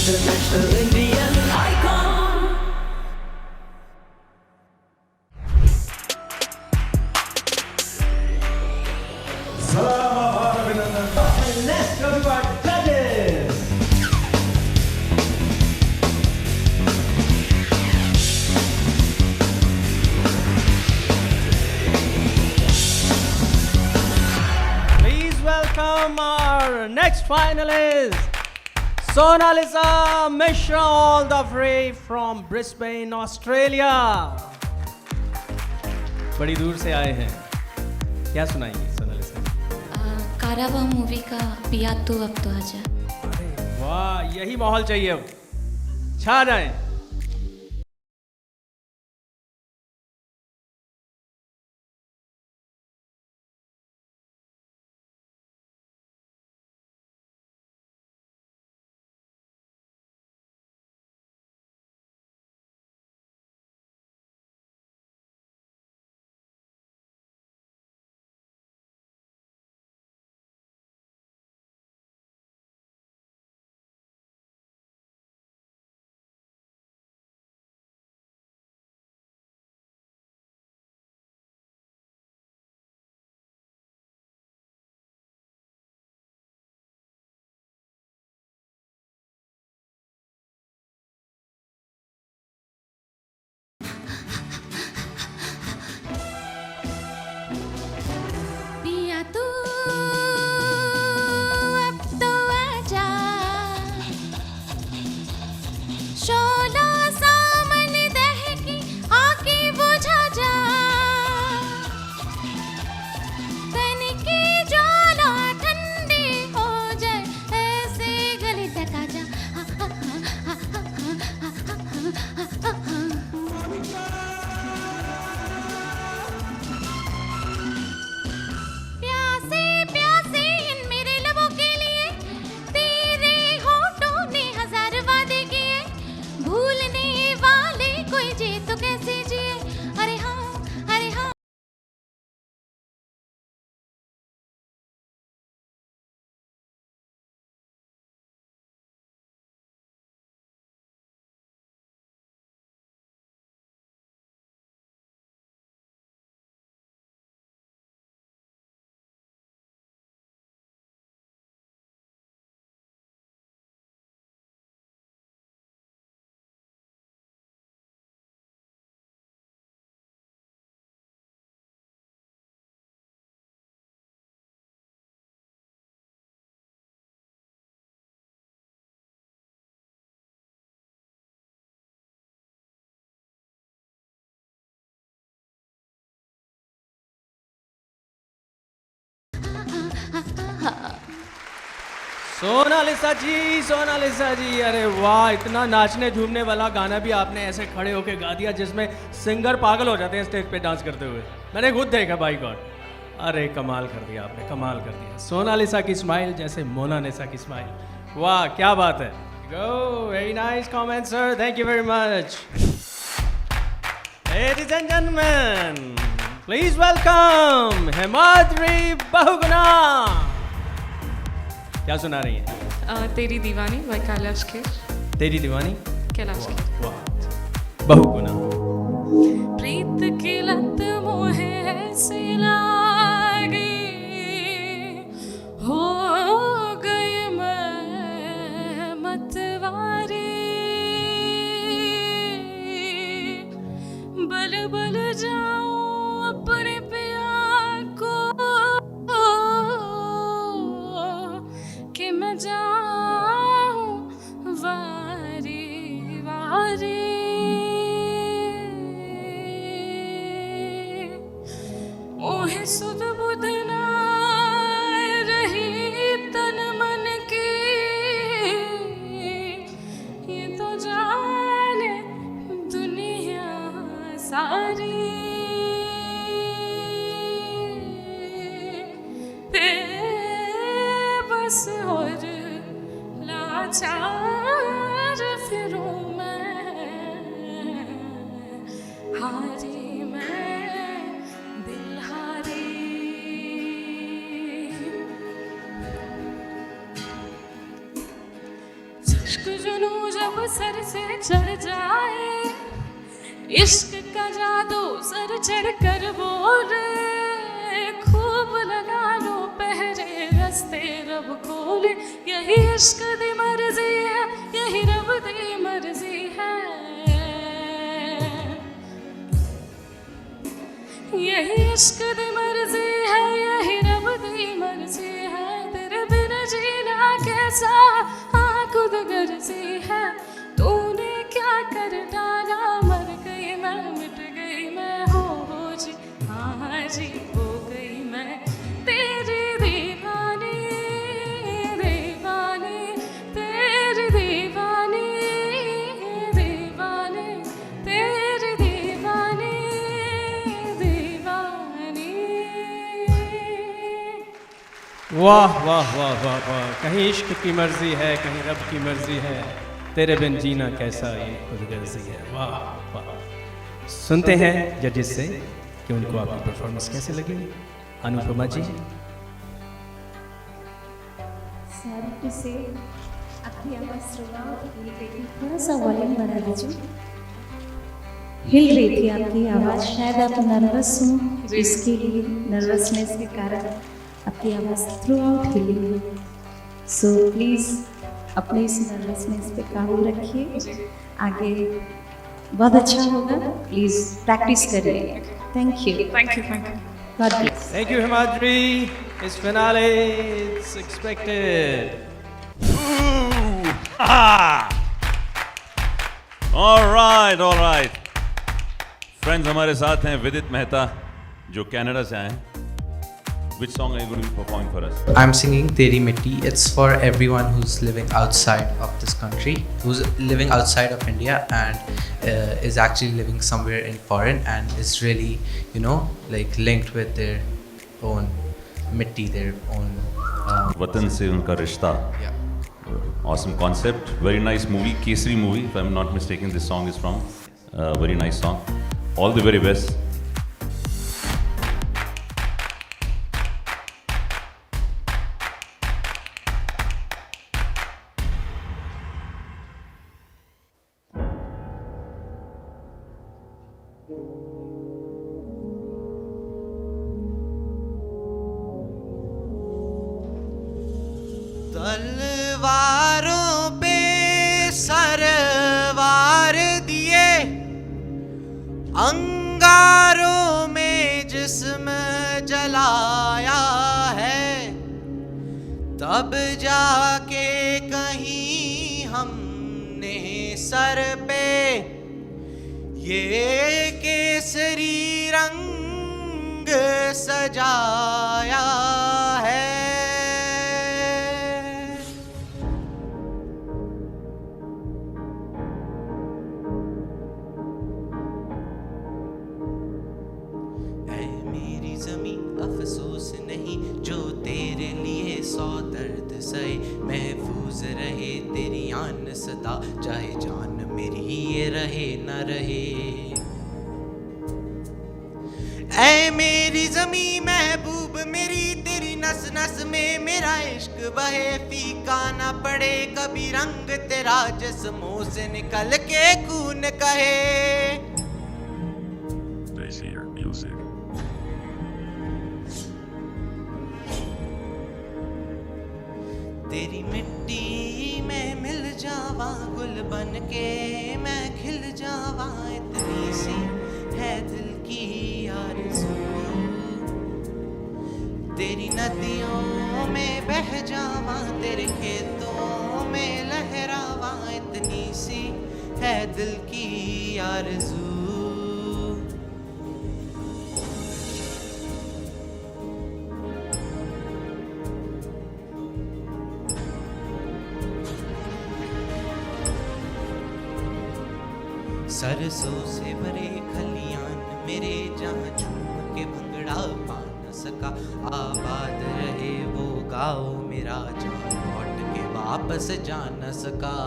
Little Indian icon. Salamat and let's go to our judges. Please welcome our next finalist, Sonalisa Mishra, all the way from Brisbane, Australia. बड़ी दूर से आए हैं, क्या सुनाएंगी सोनालिसा? कारावा movie का पिया तू अब तो आजा। वाह, यही माहौल चाहिए अब, छा जाए। पिया तू अब तो आजा, शोला सामने दहकी आके बुझा जा, तन की ज्वाला ठंडी हो जाए ऐसे गले तक आजा। प्यासे प्यासे इन मेरे लबों के लिए तेरे होठों ने हजार वादे किए, भूलने वाले कोई जी तो कैसे जिए। अरे हाँ, अरे हाँ। सोनालिसा जी, अरे वाह, इतना नाचने झूमने वाला गाना भी आपने ऐसे खड़े होके गा दिया जिसमें सिंगर पागल हो जाते हैं स्टेज पे डांस करते हुए। मैंने खुद देखा, बाई गॉड, अरे कमाल कर दिया आपने, कमाल कर दिया। सोनालिसा की स्माइल जैसे मोनालिसा की स्माइल, वाह क्या बात है। Go, very nice comment sir, thank you very much. Ladies and gentlemen, please welcome Himadri Bahuguna. क्या सुना रही हैं? तेरी दीवानी बाय कैलाश खेर। तेरी दीवानी, कैलाश खेर। वाह, बहुगुना। प्रीत की लत मोहे ऐसी लागी, हो गई मैं मतवारी, बल बल जाऊं अपने पिया को कि मैं जाऊं वारी वारी। ओहे सुध बुध ना रही तन मन की, ये तो जाने दुनिया सारी। बेबस और लाचार फिरूं मैं, हारी मैं दिल हारी। इश्क जुनू जब सर से चढ़ जाए, इश्क का जादू सर चढ़ कर बोले, खूब लगा लो पहरे रस्ते रब खोले, यही इश्क दी मर्जी है, यही रब दी मर्जी है, यही इश्क दी मर्जी है, यही रब दी मर्जी है। तेरे बिन जीना कैसा हाँ खुद गर्जी है, तूने क्या कर डाला, मर गई मैं मिट गई मैं हो जी, हाँ जी हो गई मैं तेरी दीवानी, दीवानी तेरी दीवानी, दीवानी तेरी दीवानी, दीवानी। वाह वाह वाह वाह वाह, कहीं इश्क की मर्जी है, कहीं रब की मर्जी है, तेरे बिन जीना कैसा ये खुदगर्जी है। वाह वाह। सुनते हैं जजेस से कि उनको आपकी परफॉर्मेंस कैसे लगी। अनुपमा जी। सॉरी टू से आपकी आवाज़ थोड़ा सा वॉल्यूम बढ़ा दीजिए। हिल रही थी आपकी आवाज़, शायद आप नर्वस हो, इसके लिए नर्वसनेस के कारण आपकी आवाज़ थ्रू आउट हिली है। सो प्लीज़ अपने इस नर्वसनेस पे काबू रखिए, आगे बहुत अच्छा होगा। प्लीज़ प्रैक्टिस करिए। Thank you. Thank you, thank you. God bless. Thank you, Himadri. It's finale. It's expected. All right. Friends, हमारे साथ हैं विदित मेहता जो कनाडा से आए हैं. Which song are you going to be performing for us? I'm singing Teri Mitti. It's for everyone who's living outside of this country, who's living outside of India and is actually living somewhere in foreign and is really, like linked with their own mitti, their own. वतन से उनका रिश्ता. Yeah. Awesome concept. Very nice movie. Kesari movie. If I'm not mistaken, this song is from. Very nice song. All the very best. तलवारों पे सरवार दिए, अंगारों में जिस्म जलाया है, तब जाके कहीं हमने सर पे ये केसरी रंग सजाया है। अफसोस नहीं जो तेरे लिए 100 दर्द सहे, महफूज रहे तेरी आन सदा, चाहे जान मेरी ये रहे न रहे। ऐ मेरी ज़मी महबूब मेरी, तेरी नस नस में मेरा इश्क बहे, फीका ना पड़े कभी रंग तेरा, जिस्मों से निकल के खून कहे। तेरी मिट्टी में मिल जावा, गुल बन के मैं खिल जावा, इतनी सी है दिल की आरज़ू। तेरी नदियों में बह जावा, तेरे खेतों में लहरावा, इतनी सी है दिल की आरज़ू। सरसों से भरे खलियान मेरे, जहाँ झूम के भंगड़ा पा न सका, आबाद रहे वो गाँव मेरा, जहाँ लौट के वापस जा न सका।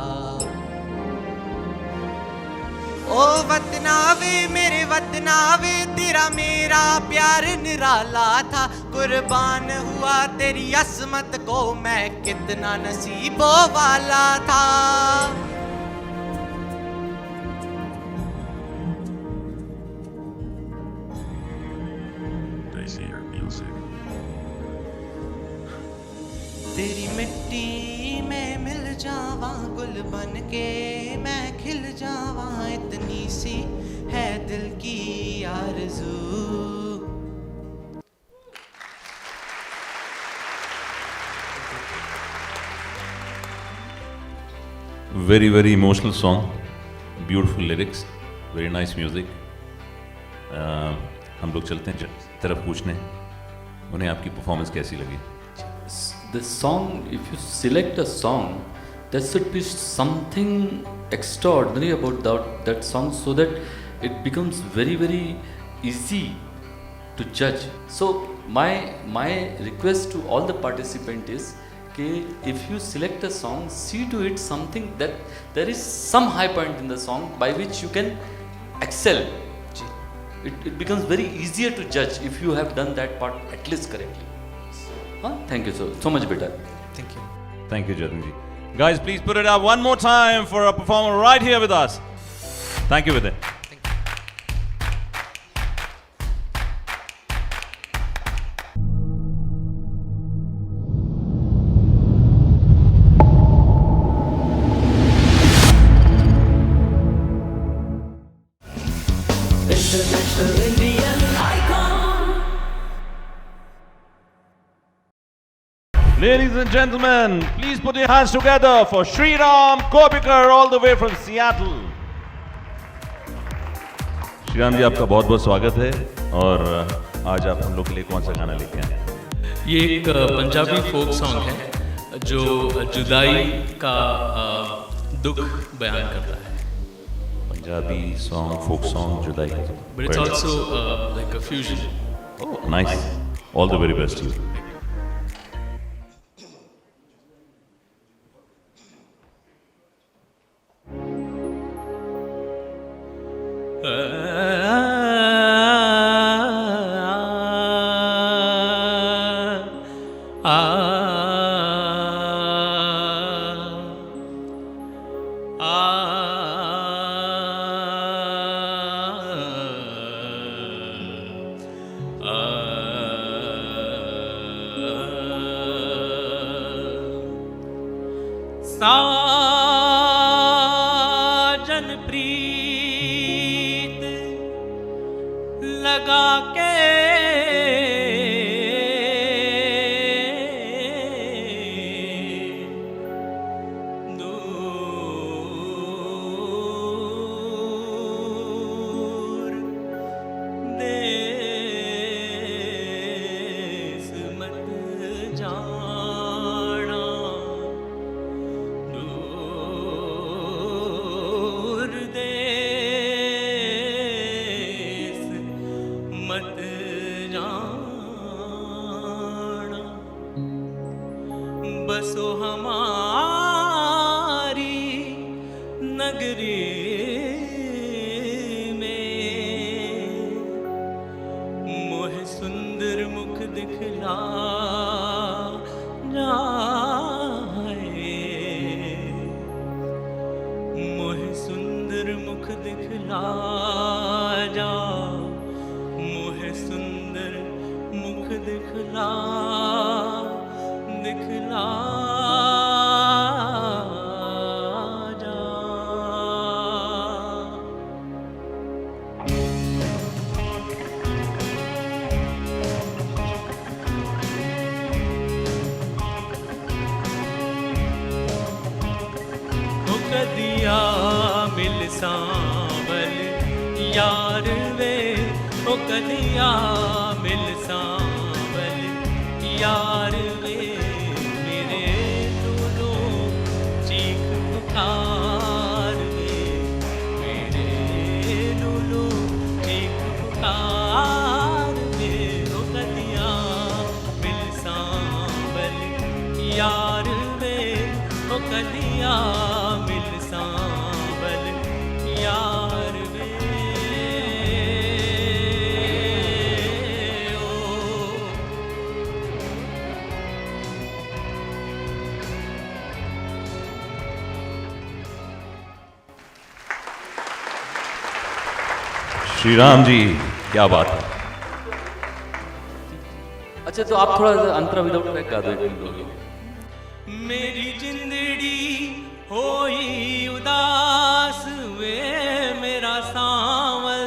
ओ वतनावे मेरे वतनावे, तेरा मेरा प्यार निराला था, कुर्बान हुआ तेरी असमत को, मैं कितना नसीबों वाला था। तेरी मिट्टी में मिल जावा गुल बन के मैं खिल जावा, इतनी सी है दिल की आरज़ू। Very, very emotional song, beautiful lyrics, very nice music. हम लोग चलते हैं तरफ पूछने, उन्हें आपकी परफॉर्मेंस कैसी लगी? The song, if you select a song, there should be something extraordinary about that song, so that it becomes very, very easy to judge. So my request to all the participants is, if you select a song, see to it something that there is some high point in the song by which you can excel. It becomes very easier to judge if you have done that part at least correctly. Thank you so much, beta. Thank you. Thank you, Jatin ji. Guys, please put it up one more time for a performer right here with us. Thank you, Vidit. International Indian icon. Ladies and gentlemen, please put your hands together for Shriram Kobikar all the way from Seattle. Shriram ji, आपका बहुत बहुत स्वागत है। और आज आप हम लोग के लिए कौन सा गाना लेके आए? ये एक पंजाबी फोक सॉन्ग है जो जुदाई का दुख बयान करता है। पंजाबी सॉन्ग, फोक सॉन्ग, जुदाई। But it's also like a fusion. Oh, nice. All the very best to you. साजन प्रीत लगा के दूर देश मत जाना, दूर देश मत जाना, बसो हमारी नगरी में, मोह सुंदर मुख दिखला जाए, मोह सुंदर मुख दिखला जा, मोह सुंदर मुख दिखला दिखला जा। कदिया मिल सांवल यार वे, ओ कदिया मिल सांवल यार वे, मेरे दोनों चीख पुकार वे, मेरे दोनों चीख पुकार वे, ओ कदिया मिल सांवल यार वे, ओ कदिया मिल सांवल यार वे, ओ श्री राम जी, क्या बात है। अच्छा, तो आप थोड़ा अंतरा विदाउट ट्रैक गा दो एक मिनट। मेरी जिंदड़ी होई उदास वे मेरा सांवल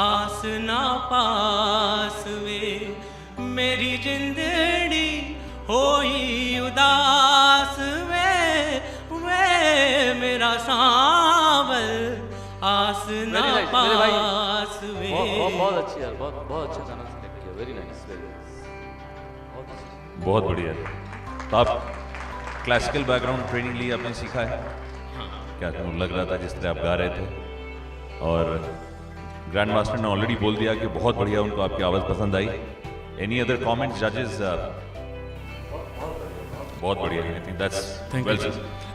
आस ना पास वे, मेरी जिंदड़ी होई उदास वे मेरा सांवल आस ना पास वे। बहुत अच्छी यार, बहुत अच्छा गाना सिलेक्ट किया, वेरी नाइस, वेरी नाइस। बहुत बढ़िया। तो आप क्लासिकल बैकग्राउंड ट्रेनिंग ली, आपने सीखा है? क्या लग रहा था जिस तरह आप गा रहे थे? और ग्रैंड मास्टर ने ऑलरेडी बोल दिया कि बहुत बढ़िया, उनको आपकी आवाज़ पसंद आई। एनी अदर कमेंट्स जजेस? बहुत बढ़िया, I think that's well done.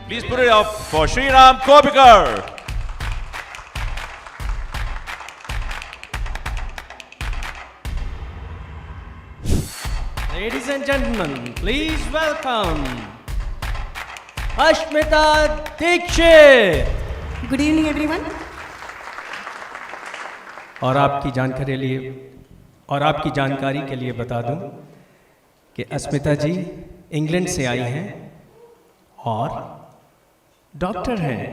Please put it up for Shriram Kopikar. Ladies and gentlemen, please welcome Ashmita Dikshit. Good evening everyone. और आपकी जानकारी के लिए बता दूं कि अस्मिता जी इंग्लैंड से आई हैं और डॉक्टर हैं।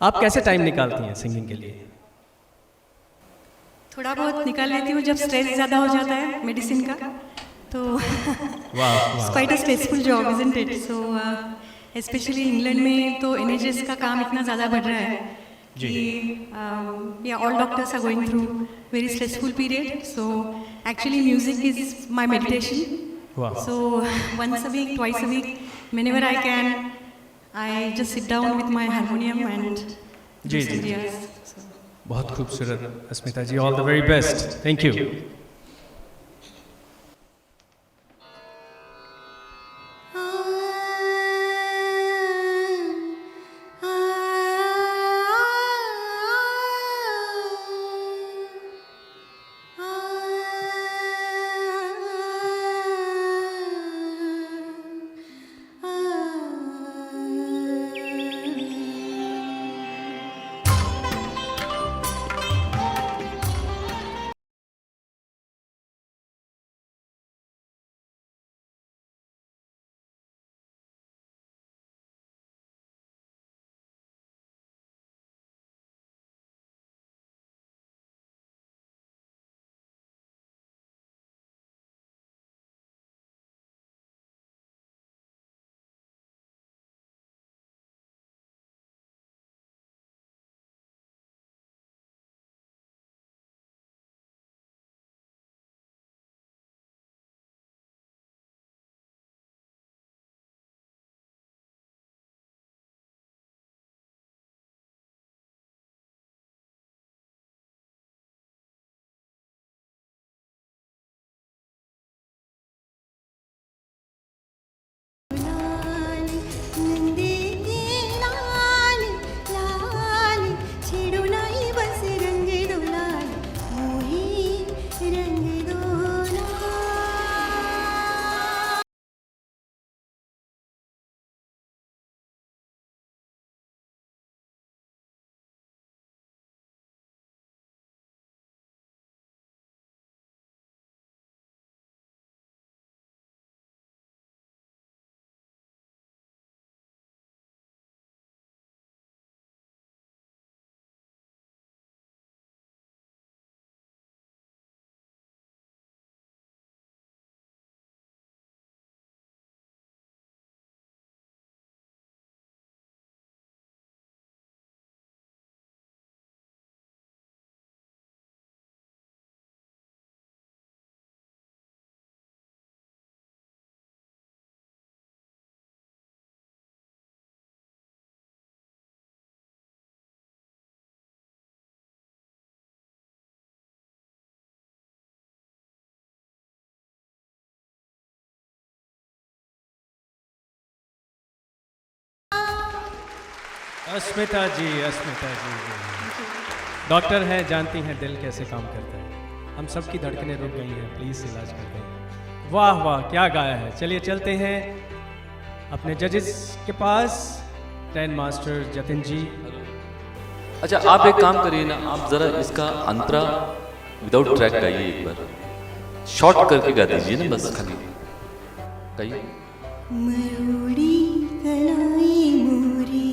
आप कैसे टाइम निकालती हैं सिंगिंग के लिए? थोड़ा बहुत निकाल लेती हूँ जब स्ट्रेस ज़्यादा हो जाता है मेडिसिन का, तो it's quite a stressful job isn't it. So specially England में तो NHS का काम इतना ज़्यादा बढ़ रहा है कि all doctors are going through very stressful period. So actually music is my meditation. So once a week, twice a week, whenever I can, I just sit down with my harmonium and do some riyaz. बहुत खूबसूरत Asmita ji, all the very best, thank you. Asmita ji, doctor हैं, जानती हैं दिल कैसे काम करता है। हम सब की धड़कनें रुक गई हैं, प्लीज़ इलाज कर दें। वाह वाह, क्या गाया है। चलिए चलते हैं अपने जजेस के पास। ग्रैंड मास्टर जतिन जी, अच्छा आप एक काम करिए ना, आप जरा इसका अंतरा विदाउट ट्रैक गाइए एक बार, शॉर्ट करके गा दीजिए ना बस, खाली गाइए। मरोड़ी कलाई मोरी,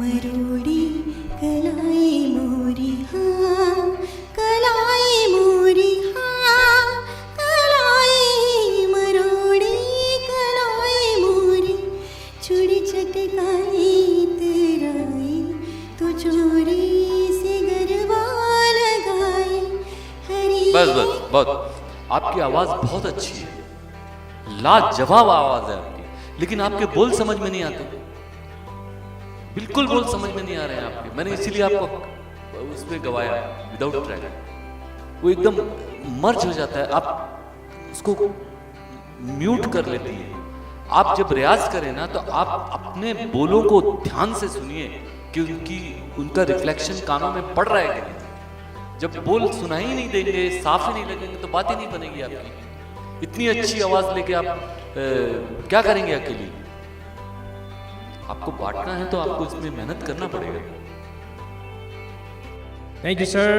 मरोड़ी कलाई मोरी, हाँ कलाई मोरी, हाँ कलाई मरोड़ी कलाई मोरी, चूड़ी चटकाई तेराई तो चोरी से गरबा लगाई हरी। बस बस बहुत, आपकी आवाज बहुत अच्छी है, लाजवाब आवाज है आपकी, लेकिन आपके बोल समझ में नहीं आते, बिल्कुल बोल समझ में नहीं आ रहे हैं आपके। मैंने इसीलिए आपको उसमें गवाया विदाउट ट्रैक, वो एकदम मर्ज हो जाता है, आप उसको म्यूट कर लेती है। आप जब रियाज करें ना तो आप अपने बोलों को ध्यान से सुनिए कि उनका रिफ्लेक्शन कानों में पड़ रहा है कि नहीं। जब बोल सुनाई ही नहीं देंगे, साफ ही नहीं लगेंगे, तो बात ही नहीं बनेगी आपकी। इतनी अच्छी आवाज लेके आप क्या करेंगे अकेली? आपको बांटना है तो आपको इसमें मेहनत करना पड़ेगा। Thank you sir,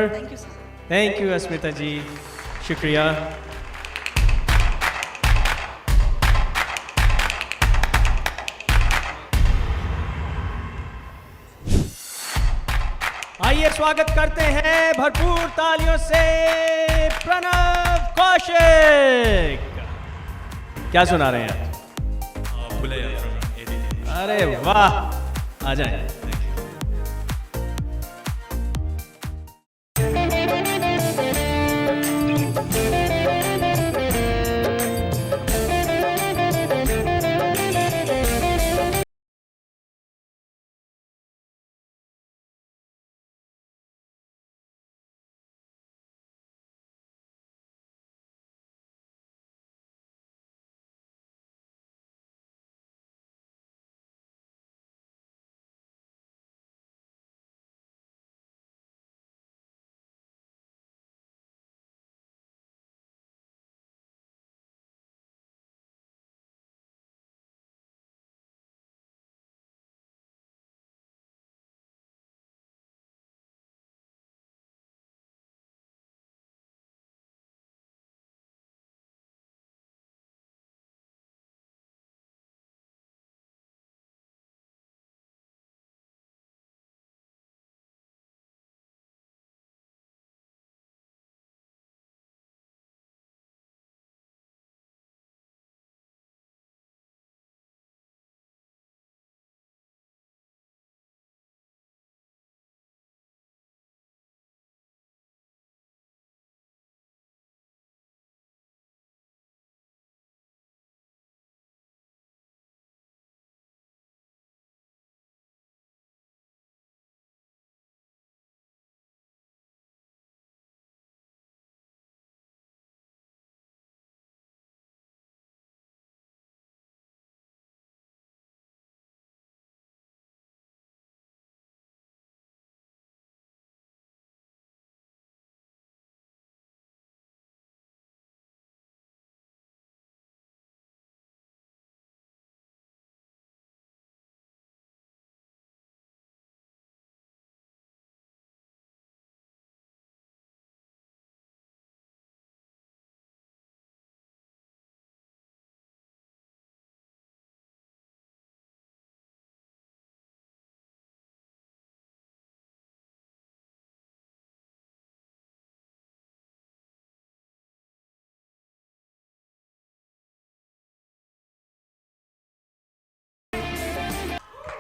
thank you Asmita ji, शुक्रिया। आइए स्वागत करते हैं भरपूर तालियों से प्रणव कौशिक। क्या सुना रहे हैं आप? अरे वाह, आ जाए।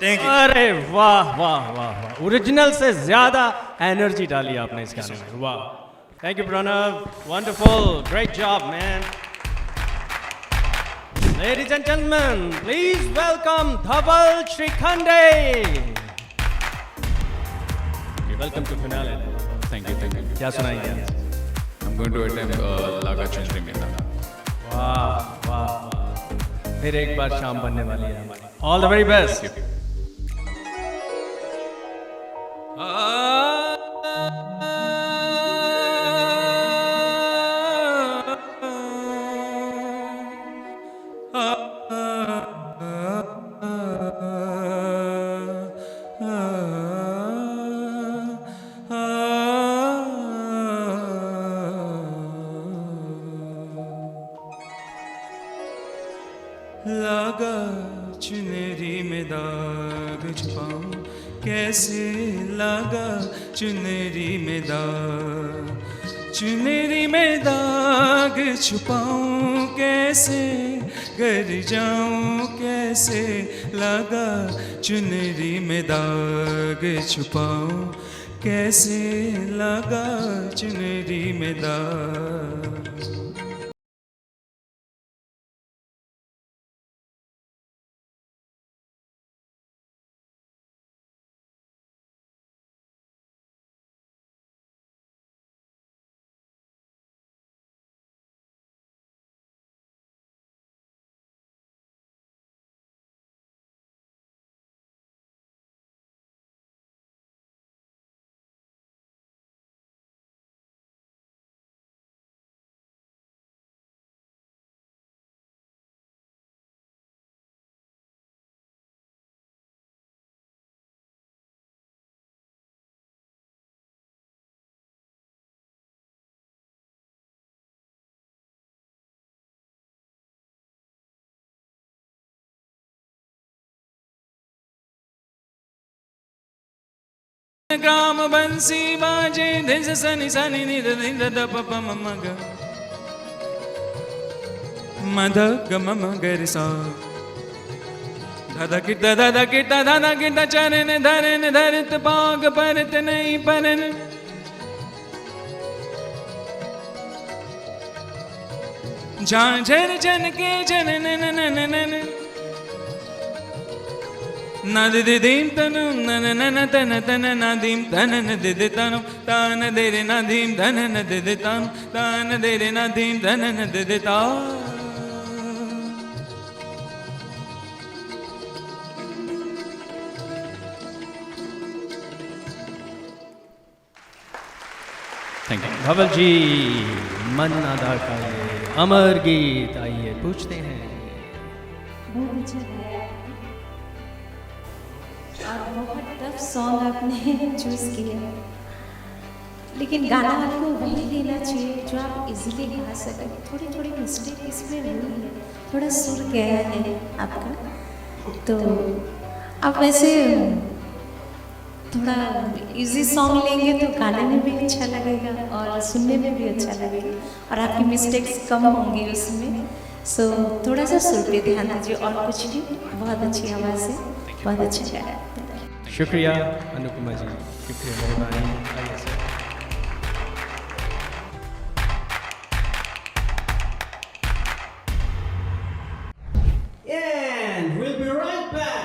अरे वाह वाह वाह वाह, ओरिजिनल से ज्यादा एनर्जी डाली आपने इस गाने में, वाह। Thank you Pranav, wonderful, great job man. Ladies and gentlemen, please welcome Dhaval Srikhande. Welcome to finale. Thank you, thank you. क्या सुनाएंगे? I'm going to attempt Laga Chandri Mehta. वाह वाह वाह, फिर एक बार शाम बनने वाली है हमारी। All the very best. लगा चुनरी में दाग छुपाऊं कैसे, लगा चुनरी में दाग, चुनरी में दाग छुपाऊं कैसे, कर जाऊं कैसे, लगा चुनरी में दाग छुपाऊं कैसे, लगा चुनरी में दाग। ग्राम बंसी बाजे धिस सनि सनि निध निध द प प म म ग म ध ग म म ग रि सा ध ध कि ध ध कि ध ध कि ध चरण धरन धरत पाग परत नहीं परन, झांझर जन के जन नन नन नन न दिदि दीम तनु नन नन तन तन न दीम तन न दिदि तनु तान दे रे न दीम धन न दिदि तनु तान दे रे न दीम धन न दिदि ता। थैंक यू धवल जी। मन अदा का ये अमर गीत, आइए पूछते हैं। बहुत अच्छा गाया और बहुत टफ सॉन्ग आपने चूज़ किया, लेकिन गाना आपको वही देना चाहिए जो आप इजीली गा सकें। थोड़ी थोड़ी मिस्टेक इसमें हुई है, थोड़ा सुर गया है आपका, तो आप वैसे थोड़ा इजी सॉन्ग लेंगे तो गाने में भी अच्छा लगेगा और सुनने में भी अच्छा लगेगा और आपकी मिस्टेक्स कम होंगी उसमें। सो थोड़ा सा सुर पे ध्यान दीजिए और कुछ नहीं। बहुत अच्छी आवाज़ है, बहुत अच्छा गाया। शुक्रिया अनुपमा जी, शुक्रिया मेहरबानी। आइए sir. And we'll be right back.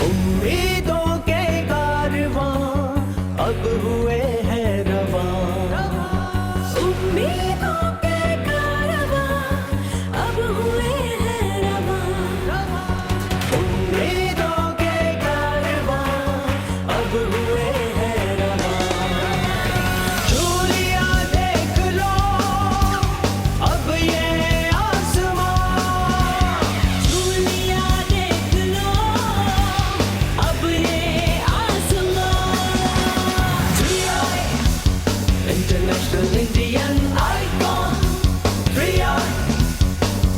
उम्मीदों के कारवां अब हुए हैं रवां, उम्मीदों के कारवां अब हुए हैं रवां, उम्मीदों के कारवां अब हुए हैं रवां। चूड़ियां देख लो अब ये आसमां, चूड़ियां देख लो अब ये आसमां। International Indian icon, 3i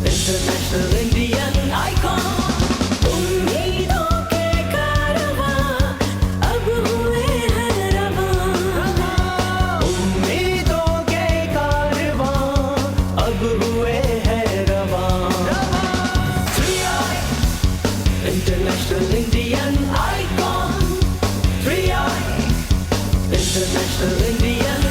International Indian icon। उम्मीदों के कारवां अब हुए हैं रवां, उम्मीदों के कारवां अब हुए हैं रवां। 3i International Indian icon, 3i International Indian